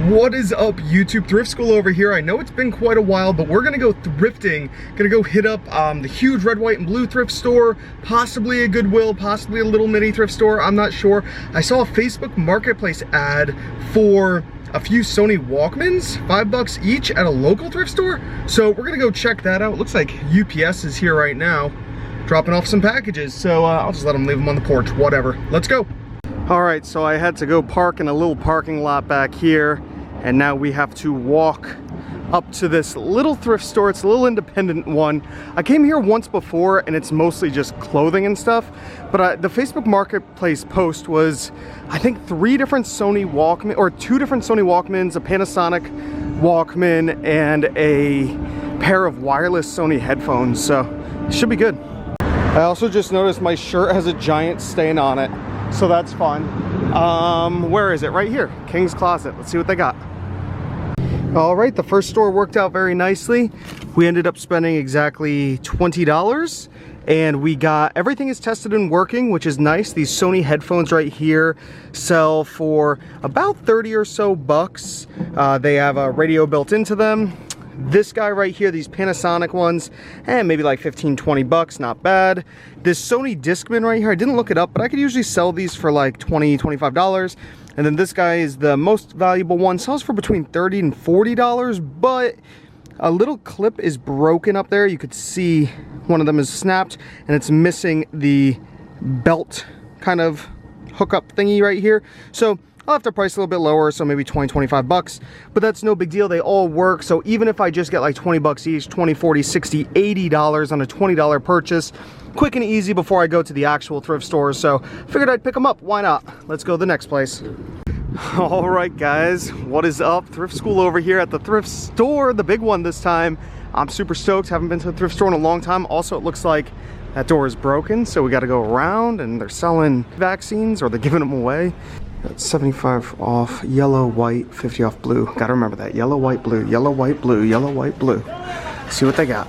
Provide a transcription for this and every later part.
What is up, YouTube? Thrift School over here. I know it's been quite a while, but we're gonna go thrifting. Gonna go hit up the huge red, white, and blue thrift store, possibly a Goodwill, possibly a little mini thrift store, I'm not sure. I saw a Facebook Marketplace ad for a few Sony Walkmans, $5 each at a local thrift store. So we're gonna go check that out. Looks like UPS is here right now, dropping off some packages. So I'll just let them leave them on the porch, whatever. Let's go. All right, so I had to go park in a little parking lot back here, and now we have to walk up to this little thrift store. It's a little independent one. I came here once before, and it's mostly just clothing and stuff, but the Facebook Marketplace post was, I think, 3 different Sony Walkman, or 2 different Sony Walkmans, a Panasonic Walkman, and a pair of wireless Sony headphones, so it should be good. I also just noticed my shirt has a giant stain on it, so that's fun. Where is it? Right here, King's Closet. Let's see what they got. All right, the first store worked out very nicely. We ended up spending exactly $20, and we got, everything is tested and working, which is nice. These Sony headphones right here sell for about 30 or so bucks. They have a radio built into them. This guy right here, these Panasonic ones, and maybe like 15-20 bucks, not bad. This Sony Discman right here, I didn't look it up, but I could usually sell these for like $20-25. And then this guy is the most valuable one, sells for between $30 and $40, but a little clip is broken up there. You could see one of them is snapped, and it's missing the belt kind of hookup thingy right here. So I'll have to price a little bit lower, so maybe 20-25 bucks, but that's no big deal. They all work. So even if I just get like 20 bucks each, 20, 40, 60, $80 on a $20 purchase, quick and easy before I go to the actual thrift stores. So figured I'd pick them up. Why not? Let's go to the next place. All right, guys, what is up? Thrift School over here at the thrift store, the big one this time. I'm super stoked. Haven't been to the thrift store in a long time. Also, it looks like that door is broken, so we got to go around, and they're selling vaccines, or they're giving them away. 75 off yellow, white, 50 off blue. Gotta remember that. Yellow, white, blue, yellow, white, blue, yellow, white, blue. See what they got.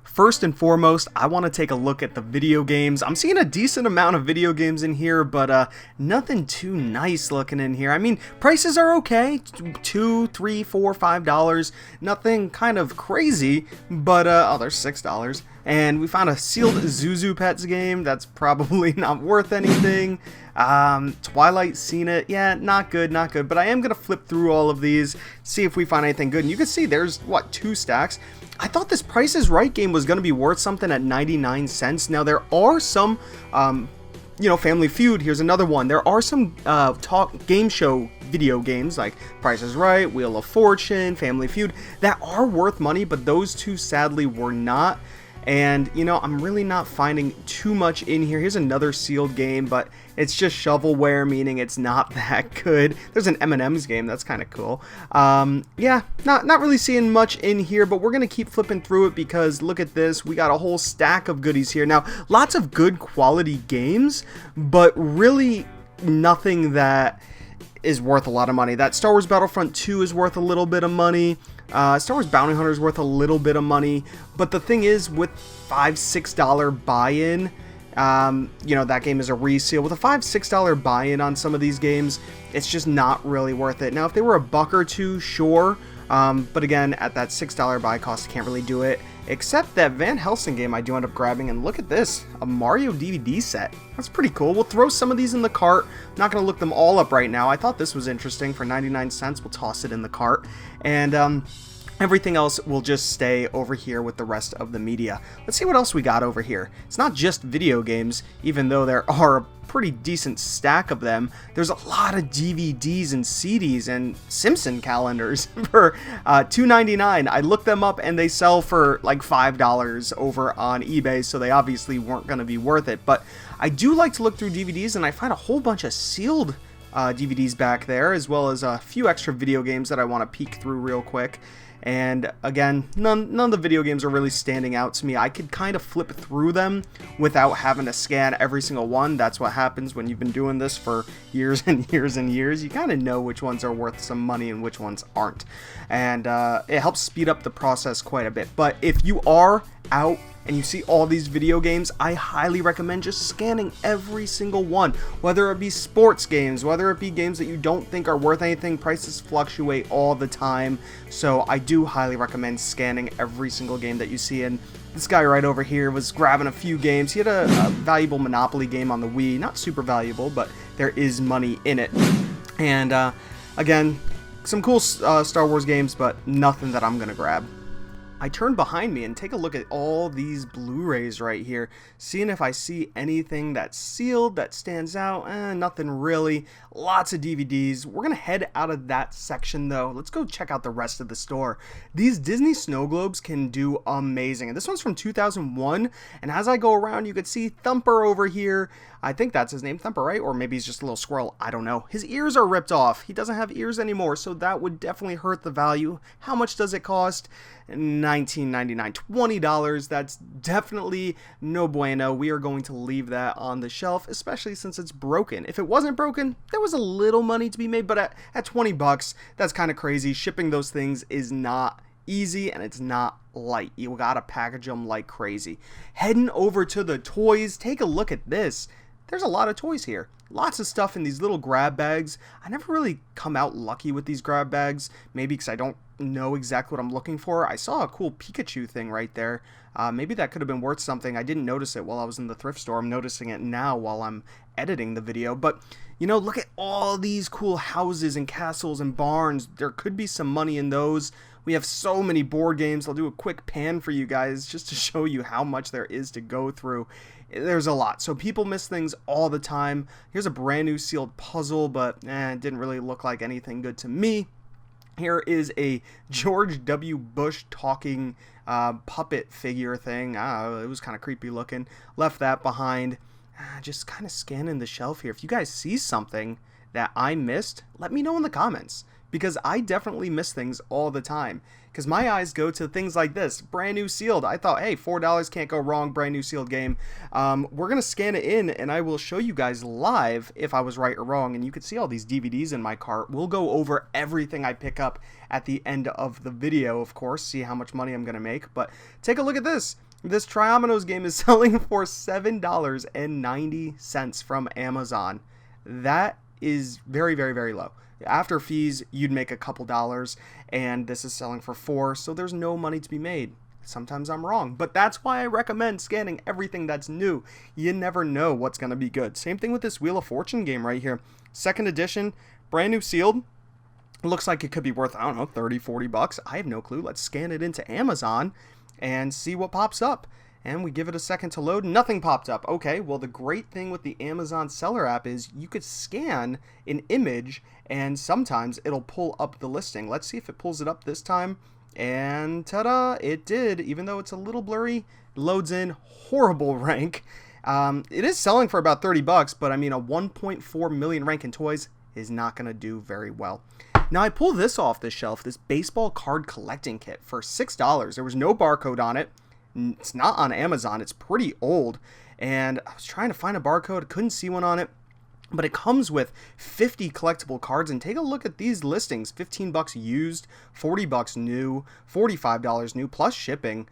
First and foremost, I want to take a look at the video games. I'm seeing a decent amount of video games in here, but nothing too nice looking in here. I mean, prices are okay, $2, $3, $4, $5. Nothing kind of crazy, but oh, there's $6. And we found a sealed Zuzu Pets game that's probably not worth anything. Twilight, seen it. Yeah, not good, not good. But I am going to flip through all of these, see if we find anything good. And you can see there's, what, 2 stacks? I thought this Price is Right game was going to be worth something at 99 cents. Now, there are some, you know, Family Feud. Here's another one. There are some game show video games like Price is Right, Wheel of Fortune, Family Feud that are worth money, but those 2 sadly were not. And, you know, I'm really not finding too much in here. Here's another sealed game, but it's just shovelware, meaning it's not that good. There's an M&M's game. That's kind of cool. Yeah, not really seeing much in here, but we're going to keep flipping through it because look at this. We got a whole stack of goodies here. Now, lots of good quality games, but really nothing that is worth a lot of money. That Star Wars Battlefront 2 is worth a little bit of money. Star Wars Bounty Hunter is worth a little bit of money, but the thing is, with $5-6 buy-in, you know, that game is a resale. With a $5-6 buy-in on some of these games, it's just not really worth it. Now, if they were $1 or $2, sure, but again, at that $6 buy cost, I can't really do it. Except that Van Helsing game I do end up grabbing, and look at this, a Mario DVD set. That's pretty cool. We'll throw some of these in the cart. I'm not going to look them all up right now. I thought this was interesting for 99 cents. We'll toss it in the cart. And everything else will just stay over here with the rest of the media. Let's see what else we got over here. It's not just video games, even though there are a pretty decent stack of them. There's a lot of DVDs and CDs and Simpson calendars for $2.99. I looked them up and they sell for like $5 over on eBay, so they obviously weren't going to be worth it. But I do like to look through DVDs, and I find a whole bunch of sealed DVDs back there, as well as a few extra video games that I want to peek through real quick. And again, none of the video games are really standing out to me. I could kind of flip through them without having to scan every single one. That's what happens when you've been doing this for years and years and years. You kind of know which ones are worth some money and which ones aren't. And it helps speed up the process quite a bit. But if you are out and you see all these video games, I highly recommend just scanning every single one, whether it be sports games, whether it be games that you don't think are worth anything. Prices fluctuate all the time, so I do highly recommend scanning every single game that you see. And this guy right over here was grabbing a few games. He had a valuable Monopoly game on the Wii, not super valuable, but there is money in it. And again, some cool Star Wars games, but nothing that I'm gonna grab. I turn behind me and take a look at all these Blu-rays right here, seeing if I see anything that's sealed that stands out. Nothing really. Lots of DVDs. We're gonna head out of that section though. Let's go check out the rest of the store. These Disney snow globes can do amazing, and this one's from 2001. And as I go around, you could see Thumper over here. I think that's his name, Thumper, right? Or maybe he's just a little squirrel. I don't know. His ears are ripped off. He doesn't have ears anymore, so that would definitely hurt the value. How much does it cost? $19.99, $20. That's definitely no bueno. We are going to leave that on the shelf, especially since it's broken. If it wasn't broken, there was a little money to be made, but at 20 bucks, that's kind of crazy. Shipping those things is not easy, and it's not light. You gotta package them like crazy. Heading over to the toys, take a look at this. There's a lot of toys here. Lots of stuff in these little grab bags. I never really come out lucky with these grab bags. Maybe because I don't know exactly what I'm looking for. I saw a cool Pikachu thing right there. Maybe that could have been worth something. I didn't notice it while I was in the thrift store. I'm noticing it now while I'm editing the video. But, you know, look at all these cool houses and castles and barns. There could be some money in those. We have so many board games. I'll do a quick pan for you guys just to show you how much there is to go through. There's a lot. So people miss things all the time. Here's a brand new sealed puzzle, but it didn't really look like anything good to me. Here is a George W. Bush talking puppet figure thing. It was kind of creepy looking. Left that behind. Just kind of scanning the shelf here. If you guys see something that I missed, let me know in the comments, because I definitely miss things all the time. Because my eyes go to things like this, brand new sealed. I thought, hey, $4 can't go wrong, brand new sealed game. We're going to scan it in, and I will show you guys live if I was right or wrong. And you can see all these DVDs in my cart. We'll go over everything I pick up at the end of the video, of course, see how much money I'm going to make. But take a look at this. This Triomino's game is selling for $7.90 from Amazon. That is very, very, very low. After fees, you'd make a couple dollars, and this is selling for $4, so there's no money to be made. Sometimes I'm wrong, but that's why I recommend scanning everything that's new. You never know what's going to be good. Same thing with this Wheel of Fortune game right here. Second edition, brand new sealed. Looks like it could be worth, I don't know, 30, 40 bucks. I have no clue. Let's scan it into Amazon and see what pops up. And we give it a second to load. Nothing popped up. Okay, well, the great thing with the Amazon Seller app is you could scan an image and sometimes it'll pull up the listing. Let's see if it pulls it up this time. And ta-da, it did. Even though it's a little blurry, loads in. Horrible rank. It is selling for about 30 bucks, but I mean, a 1.4 million rank in toys is not going to do very well. Now, I pull this off the shelf, this baseball card collecting kit for $6. There was no barcode on it. It's not on Amazon. It's pretty old, and I was trying to find a barcode. Couldn't see one on it, but it comes with 50 collectible cards. And take a look at these listings: 15 bucks used, 40 bucks new, $45 new plus shipping.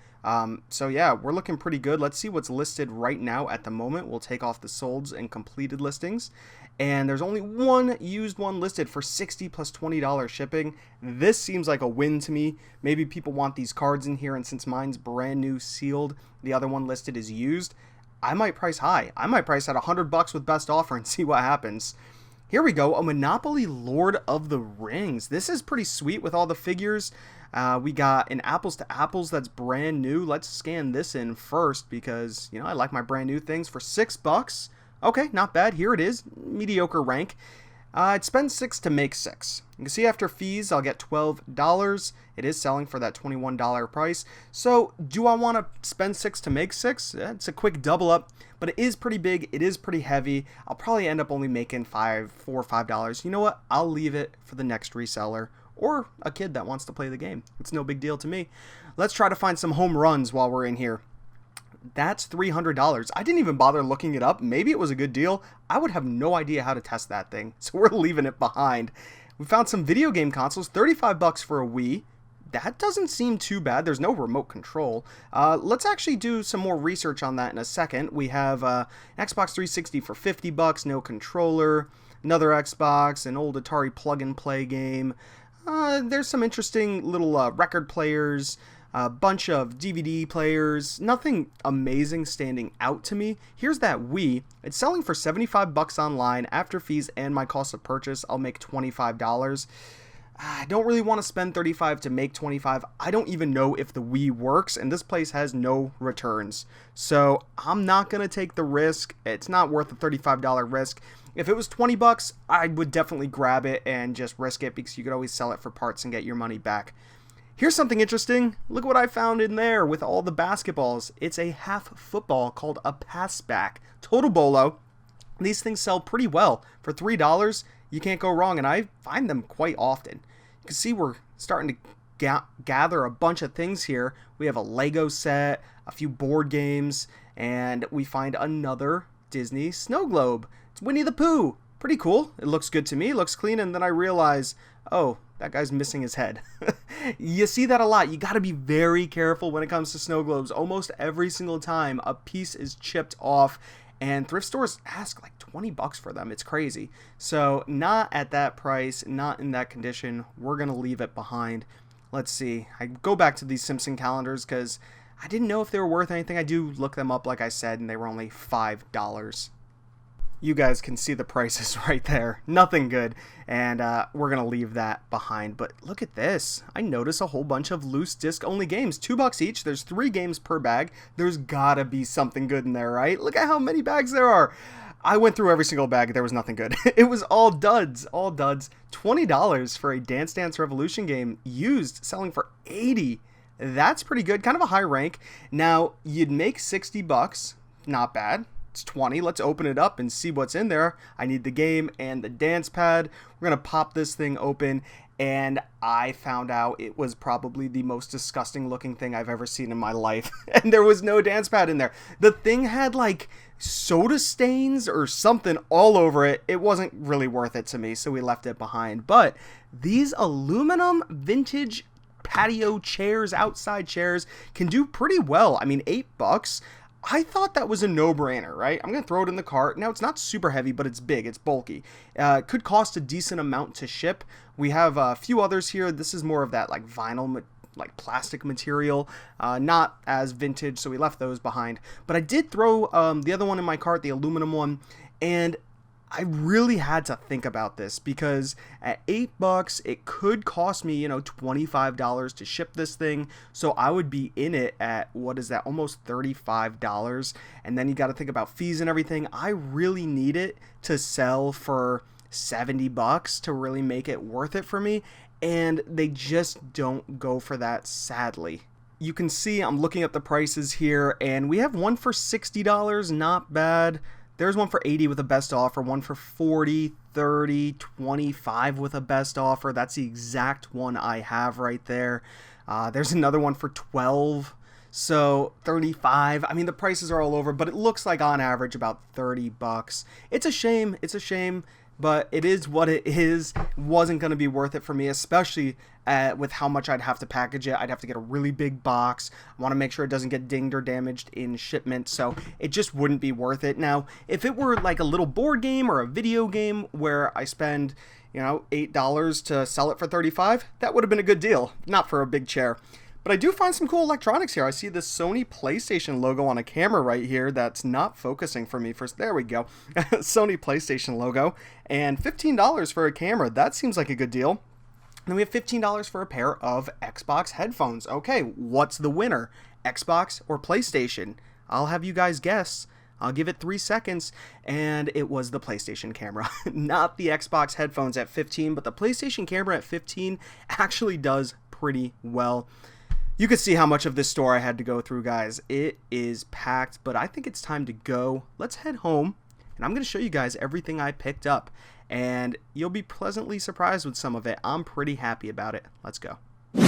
So yeah, we're looking pretty good. Let's see what's listed right now at the moment. We'll take off the solds and completed listings. And there's only one used one listed for $60 plus $20 shipping. This seems like a win to me. Maybe people want these cards in here, and since mine's brand new sealed, the other one listed is used, I might price high. I might price at 100 bucks with best offer and see what happens. Here we go, a Monopoly Lord of the Rings. This is pretty sweet with all the figures. We got an apples to apples that's brand new. Let's scan this in first because, you know, I like my brand new things for $6. Okay, not bad. Here it is. Mediocre rank. I'd spend $6 to make $6. You can see after fees, I'll get $12. It is selling for that $21 price. So, do I want to spend $6 to make $6? It's a quick double up, but it is pretty big. It is pretty heavy. I'll probably end up only making $4 or $5. You know what? I'll leave it for the next reseller or a kid that wants to play the game. It's no big deal to me. Let's try to find some home runs while we're in here. That's $300. I didn't even bother looking it up. Maybe it was a good deal. I would have no idea how to test that thing, so we're leaving it behind. We found some video game consoles, 35 bucks for a Wii. That doesn't seem too bad. There's no remote control. Let's actually do some more research on that in a second. We have an Xbox 360 for 50 bucks, no controller. Another Xbox, an old Atari plug-and-play game. There's some interesting little record players, a bunch of DVD players. Nothing amazing standing out to me. Here's that Wii. It's selling for 75 bucks online. After fees and my cost of purchase, I'll make $25. I don't really want to spend $35 to make $25. I don't even know if the Wii works, and this place has no returns. So I'm not going to take the risk. It's not worth the $35 risk. If it was 20 bucks, I would definitely grab it and just risk it, because you could always sell it for parts and get your money back. Here's something interesting. Look what I found in there with all the basketballs. It's a half football called a pass back. Total bolo. These things sell pretty well. For $3, you can't go wrong, and I find them quite often. You can see we're starting to gather a bunch of things here. We have a Lego set, a few board games, and we find another Disney snow globe. It's Winnie the Pooh. Pretty cool. It looks good to me. It looks clean, and then I realize, oh, that guy's missing his head. You see that a lot. You got to be very careful when it comes to snow globes. Almost every single time a piece is chipped off, and thrift stores ask like 20 bucks for them. It's crazy. So not at that price, not in that condition. We're going to leave it behind. Let's see. I go back to these Simpson calendars because I didn't know if they were worth anything. I do look them up, like I said, and they were only $5. You guys can see the prices right there. Nothing good. And we're going to leave that behind. But look at this. I notice a whole bunch of loose disc only games. $2 each. There's 3 games per bag. There's got to be something good in there, right? Look at how many bags there are. I went through every single bag. There was nothing good. It was all duds. All duds. $20 for a Dance Dance Revolution game used, selling for $80. That's pretty good. Kind of a high rank. Now, you'd make 60 bucks. Not bad. It's 20. Let's open it up and see what's in there. I need the game and the dance pad. We're going to pop this thing open, and I found out it was probably the most disgusting looking thing I've ever seen in my life. And there was no dance pad in there. The thing had like soda stains or something all over it. It wasn't really worth it to me, so we left it behind. But these aluminum vintage patio chairs, outside chairs, can do pretty well. I mean, $8. I thought that was a no-brainer, right? I'm going to throw it in the cart. Now, it's not super heavy, but it's big. It's bulky. It could cost a decent amount to ship. We have a few others here. This is more of that like vinyl, like plastic material. Not as vintage, so we left those behind. But I did throw the other one in my cart, the aluminum one, and I really had to think about this because at $8, it could cost me, $25 to ship this thing. So I would be in it at, what is that, almost $35. And then you got to think about fees and everything. I really need it to sell for $70 to really make it worth it for me. And they just don't go for that, sadly. You can see I'm looking at the prices here, and we have one for $60, not bad. There's one for $80 with a best offer, one for $40, $30, $25 with a best offer. That's the exact one I have right there. There's another one for $12, so $35. I mean, the prices are all over, but it looks like on average about $30. It's a shame. It's a shame. But it is what it is. Wasn't going to be worth it for me, especially with how much I'd have to package it. I'd have to get a really big box. I want to make sure it doesn't get dinged or damaged in shipment, so it just wouldn't be worth it. Now, if it were like a little board game or a video game where I spend, $8 to sell it for $35, that would have been a good deal. Not for a big chair. But I do find some cool electronics here. I see this Sony PlayStation logo on a camera right here that's not focusing for me. There we go. Sony PlayStation logo. And $15 for a camera. That seems like a good deal. Then we have $15 for a pair of Xbox headphones. Okay, what's the winner? Xbox or PlayStation? I'll have you guys guess. I'll give it 3 seconds, and it was the PlayStation camera. Not the Xbox headphones at $15, but the PlayStation camera at $15 actually does pretty well. You can see how much of this store I had to go through, guys. It is packed, but I think it's time to go. Let's head home, and I'm going to show you guys everything I picked up. and you'll be pleasantly surprised with some of it. I'm pretty happy about it. Let's go.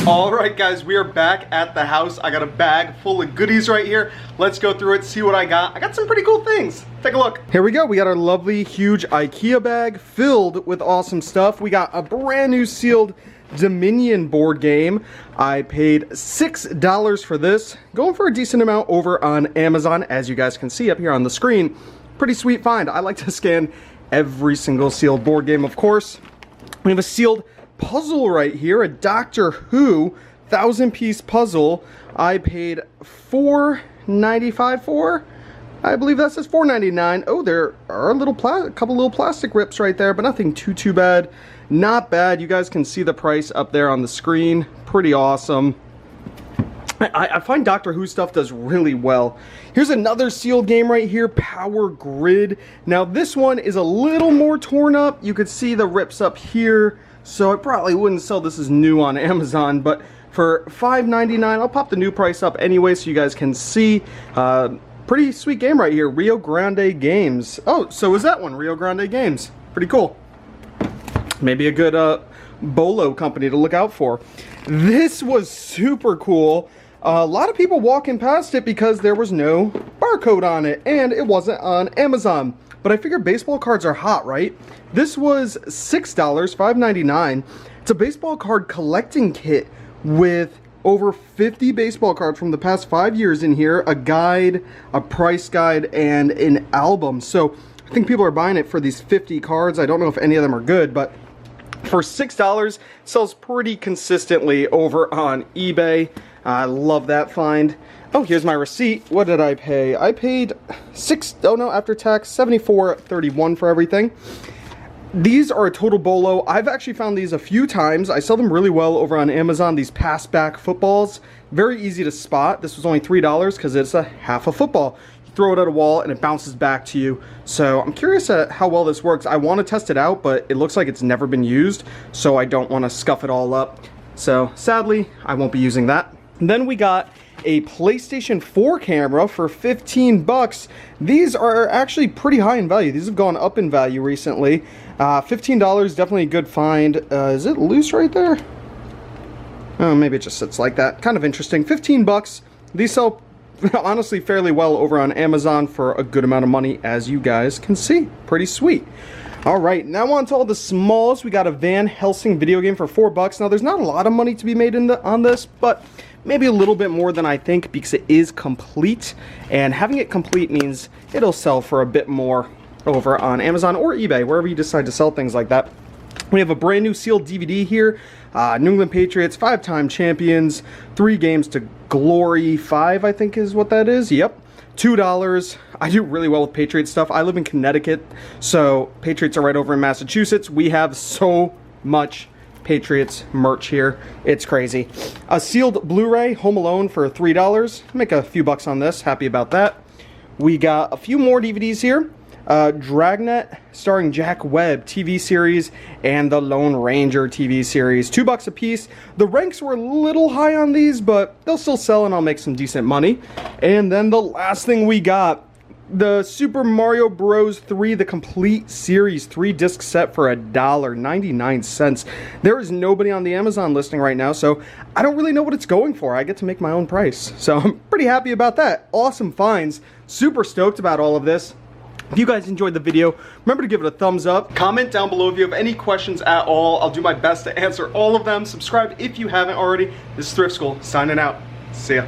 All right, guys, we are back at the house. I got a bag full of goodies right here. Let's go through it, see what I got. I got some pretty cool things. Take a look. Here we go. We got our lovely, huge IKEA bag filled with awesome stuff. We got a brand new sealed Dominion board game. I paid $6 for this. Going for a decent amount over on Amazon, as you guys can see up here on the screen. Pretty sweet find. I like to scan every single sealed board game, of course. We have a sealed puzzle right here, a Doctor Who 1,000-piece puzzle. I paid $4.95 for. I believe that says $4.99. Oh, there are a couple little plastic rips right there, but nothing too bad. Not bad. You guys can see the price up there on the screen. Pretty awesome. I find Doctor Who stuff does really well. Here's another sealed game right here, Power Grid. Now this one is a little more torn up. You could see the rips up here, so I probably wouldn't sell this as new on Amazon, but for $5.99, I'll pop the new price up anyway so you guys can see. Pretty sweet game right here, Rio Grande Games. Oh, so is that one, Rio Grande Games. Pretty cool. Maybe a good bolo company to look out for. This was super cool. A lot of people walking past it because there was no barcode on it and it wasn't on Amazon. But I figured baseball cards are hot, right? This was $6, $5.99. It's a baseball card collecting kit with over 50 baseball cards from the past 5 years in here, a guide, a price guide, and an album. So I think people are buying it for these 50 cards. I don't know if any of them are good, but for $6, it sells pretty consistently over on eBay. I love that find. Oh, here's my receipt. What did I pay? I paid after tax, $74.31 for everything. These are a total bolo. I've actually found these a few times. I sell them really well over on Amazon, these pass back footballs. Very easy to spot. This was only $3 because it's a half a football. You throw it at a wall and it bounces back to you. So I'm curious at how well this works. I want to test it out, but it looks like it's never been used, so I don't want to scuff it all up. So sadly, I won't be using that. And then we got a PlayStation 4 camera for 15 bucks. These are actually pretty high in value. These have gone up in value recently. $15, definitely a good find. Is it loose right there? Oh, maybe it just sits like that. Kind of interesting. 15 bucks. These sell honestly fairly well over on Amazon for a good amount of money, as you guys can see. Pretty sweet. Alright, now on to all the smalls. We got a Van Helsing video game for 4 bucks. Now there's not a lot of money to be made on this, but maybe a little bit more than I think because it is complete, and having it complete means it'll sell for a bit more over on Amazon or eBay, wherever you decide to sell things like that. We have a brand new sealed DVD here, New England Patriots, 5-time champions, 3 games to glory, 5 I think is what that is, yep. $2. I do really well with Patriots stuff. I live in Connecticut, so Patriots are right over in Massachusetts. We have so much Patriots merch here. It's crazy. A sealed Blu-ray, Home Alone, for $3. Make a few bucks on this. Happy about that. We got a few more DVDs here. Dragnet, starring Jack Webb TV series, and the Lone Ranger TV series. $2 a piece. The ranks were a little high on these, but they'll still sell and I'll make some decent money. And then the last thing we got, the Super Mario Bros. 3, the complete series, 3-disc set for $1.99. There is nobody on the Amazon listing right now, so I don't really know what it's going for. I get to make my own price, so I'm pretty happy about that. Awesome finds. Super stoked about all of this. If you guys enjoyed the video, remember to give it a thumbs up. Comment down below if you have any questions at all. I'll do my best to answer all of them. Subscribe if you haven't already. This is Thrift School, signing out. See ya.